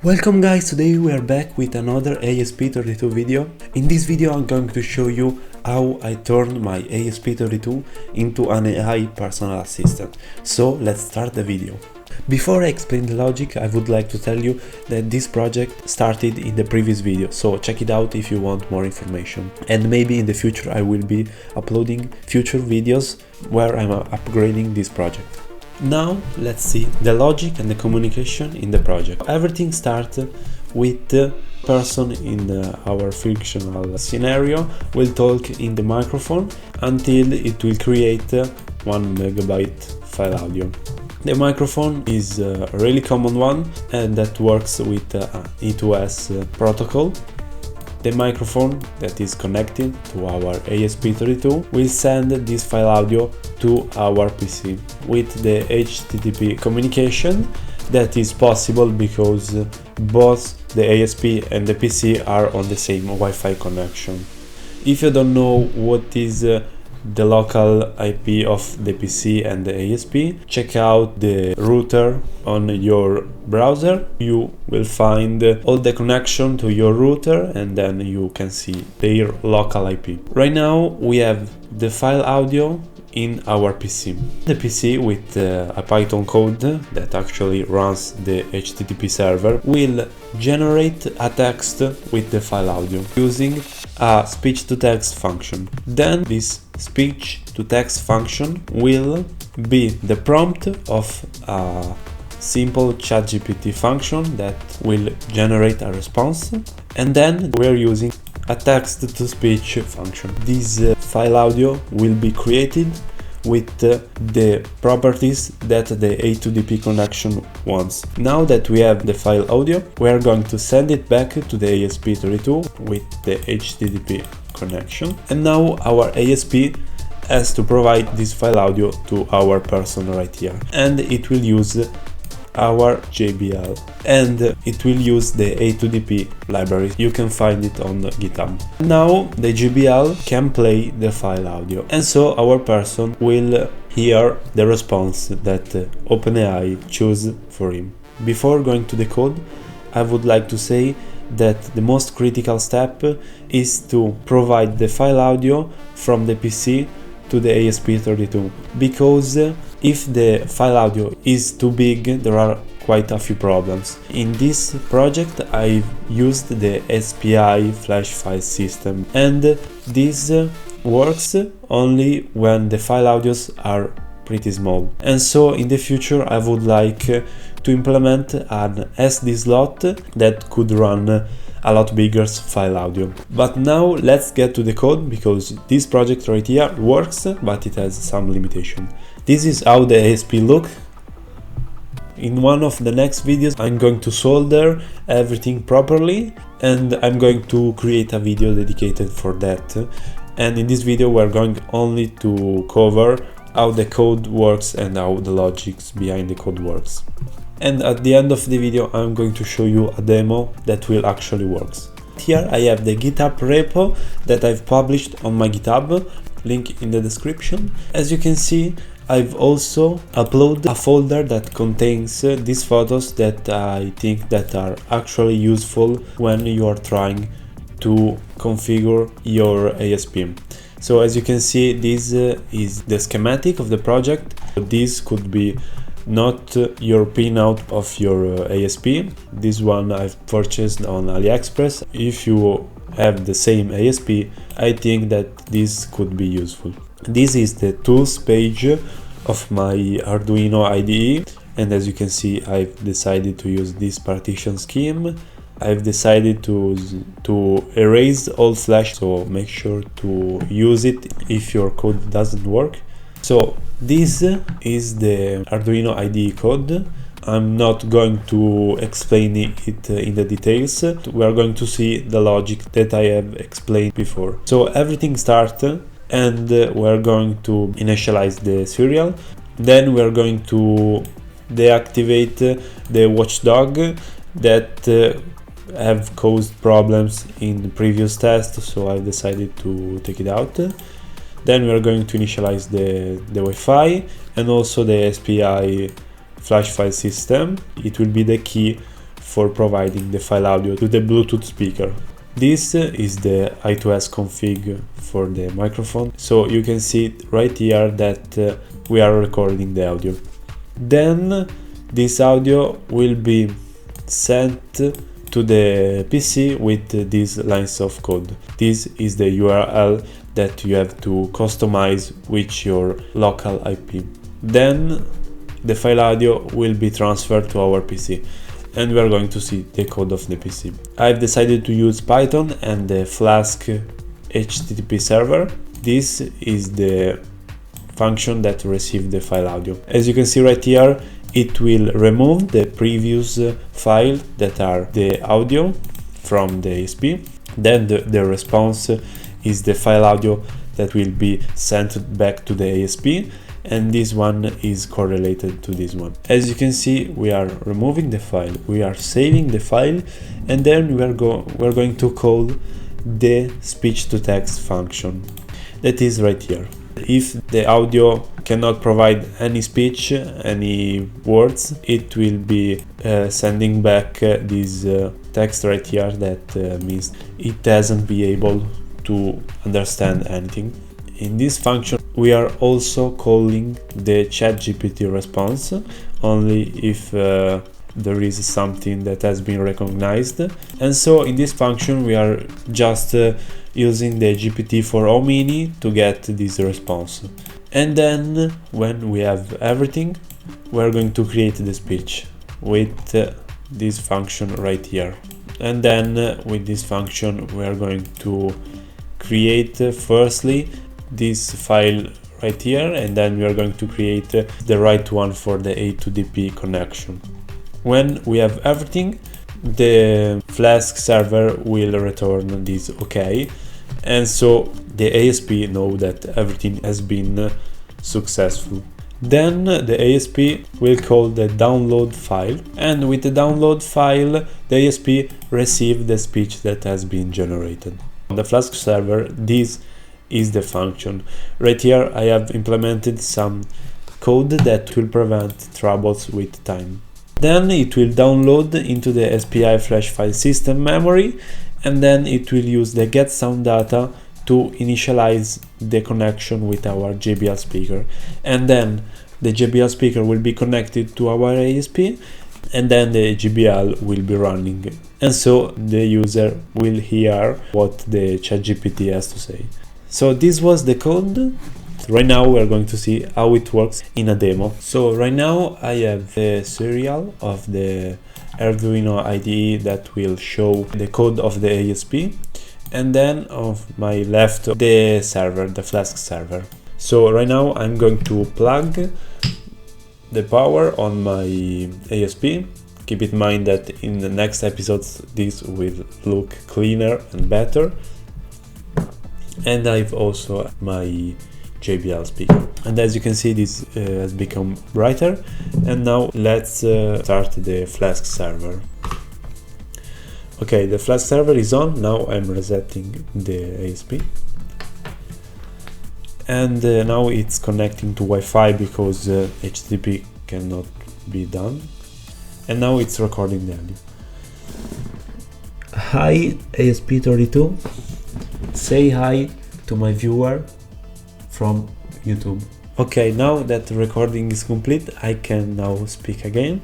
Welcome guys, today we are back with another ESP32 video. In this video I'm going to show you how I turned my ESP32 into an AI personal assistant. So let's start the video. Before I explain the logic, I would like to tell you that this project started in the previous video, so check it out if you want more information. And maybe in the future I will be uploading future videos where I'm upgrading this project. Now let's see the logic and the communication in the project. Everything starts with the person in our fictional scenario will talk in the microphone until it will create 1 megabyte file audio. The microphone is a really common one and that works with E2S protocol. The microphone that is connected to our ESP32 will send this file audio to our PC with the HTTP communication that is possible because both the ESP and the PC are on the same Wi-Fi connection. If you don't know what is the local IP of the PC and the ESP, check out the router on your browser. You will find all the connection to your router and then you can see their local IP. Right now we have the file audio in our PC. The PC with a Python code that actually runs the HTTP server will generate a text with the file audio using a speech-to-text function. Then this speech-to-text function will be the prompt of a simple ChatGPT function that will generate a response, and then we're using a text-to-speech function. This file audio will be created with the properties that the A2DP connection wants. Now that we have the file audio, we are going to send it back to the ESP32 with the HTTP connection. And now our ESP has to provide this file audio to our person right here. And it will use our JBL and it will use the A2DP library. You can find it on GitHub. Now the JBL can play the file audio and so our person will hear the response that OpenAI choose for him. Before going to the code, I would like to say that the most critical step is to provide the file audio from the PC to the ESP32, because if the file audio is too big, there are quite a few problems. In this project I've used the SPI flash file system and this works only when the file audios are pretty small. And so in the future I would like to implement an SD slot that could run a lot bigger file audio. But now let's get to the code, because this project right here works but it has some limitation. This is how the ESP look. In one of the next videos I'm going to solder everything properly and I'm going to create a video dedicated for that. And in this video we're going only to cover how the code works and how the logics behind the code works. And at the end of the video I'm going to show you a demo that will actually works. Here I have the GitHub Repo that I've published on my GitHub, link in the description. As you can see, I've also uploaded a folder that contains these photos that I think that are actually useful when you are trying to configure your ESP. So as you can see, this is the schematic of the project. This could be not your pinout of your ESP. This one I've purchased on AliExpress. If you have the same ESP, I think that this could be useful. This is the tools page of my Arduino IDE, and as you can see I've decided to use this partition scheme. I've decided to erase all flash, so make sure to use it if your code doesn't work. So this is the Arduino IDE code. I'm not going to explain it in the details. We are going to see the logic that I have explained before. So everything starts and we're going to initialize the serial. Then we're going to deactivate the watchdog that have caused problems in the previous test, so I decided to take it out. Then we are going to initialize the Wi-Fi and also the SPI flash file system. It will be the key for providing the file audio to the Bluetooth speaker. This is the I2S config for the microphone, so you can see right here that we are recording the audio. Then this audio will be sent to the PC with these lines of code. This is the URL that you have to customize with your local IP. Then the file audio will be transferred to our PC, and we are going to see the code of the PC. I've decided to use Python and the Flask HTTP server. This is the function that receives the file audio. As you can see right here, it will remove the previous file that are the audio from the ESP. Then the response is the file audio that will be sent back to the ESP, and this one is correlated to this one. As you can see, we are removing the file, we are saving the file, and then we're going to call the speech-to-text function that is right here. If the audio cannot provide any speech, any words, it will be sending back this text right here that means it doesn't be able to understand anything. In this function, we are also calling the ChatGPT response only if there is something that has been recognized. And so in this function, we are just using the GPT-4o mini to get this response. And then when we have everything, we're going to create the speech with this function right here. And then with this function, we are going to create firstly this file right here, and then we are going to create the right one for the A2DP connection. When we have everything, the Flask server will return this OK, and so the ASP know that everything has been successful. Then the ASP will call the download file, and with the download file, the ASP receives the speech that has been generated. On the Flask server, this is the function. Right here I have implemented some code that will prevent troubles with time. Then it will download into the SPI flash file system memory, and then it will use the get sound data to initialize the connection with our JBL speaker, and then the JBL speaker will be connected to our ASP, and then the JBL will be running, and so the user will hear what the ChatGPT has to say. So this was the code. Right now we are going to see how it works in a demo. So right now I have the serial of the Arduino IDE that will show the code of the ASP, and then of my left the server, the Flask server. So right now I'm going to plug the power on my ASP. Keep in mind that in the next episodes this will look cleaner and better. And I've also my JBL speaker, and as you can see, this has become brighter. And now let's start the Flask server. Okay, the Flask server is on. Now I'm resetting the ASP, and now it's connecting to Wi-Fi because HTTP cannot be done, and now it's recording the audio. Hi ESP32, say hi to my viewer from YouTube. Okay, now that the recording is complete, I can now speak again.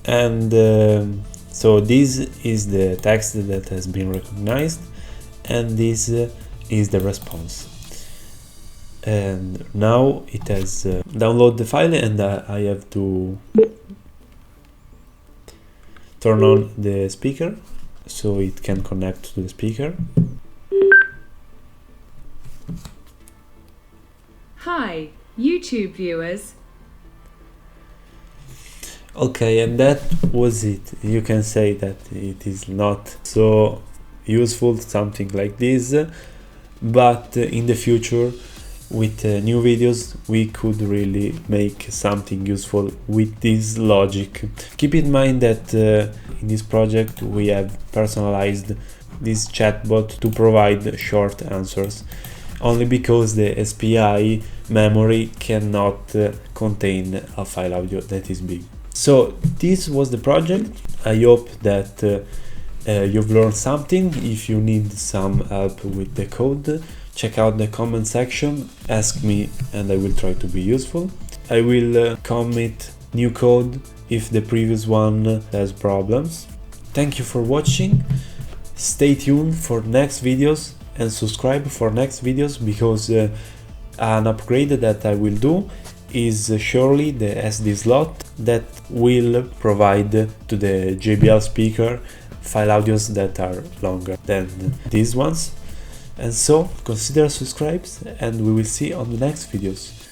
And so this is the text that has been recognized, and this is the response. And now it has downloaded the file, and I have to turn on the speaker so it can connect to the speaker. Hi, YouTube viewers. Okay, and that was it. You can say that it is not so useful, something like this, but in the future with new videos we could really make something useful with this logic. Keep in mind that in this project we have personalized this chatbot to provide short answers, only because the SPI memory cannot contain a file audio that is big. So this was the project. I hope that you've learned something. If you need some help with the code, check out the comment section, ask me and I will try to be useful. I will commit new code if the previous one has problems. Thank you for watching. Stay tuned for next videos and subscribe for next videos, because an upgrade that I will do is surely the SD slot that will provide to the JBL speaker file audios that are longer than these ones. And so consider subscribes, and we will see on the next videos.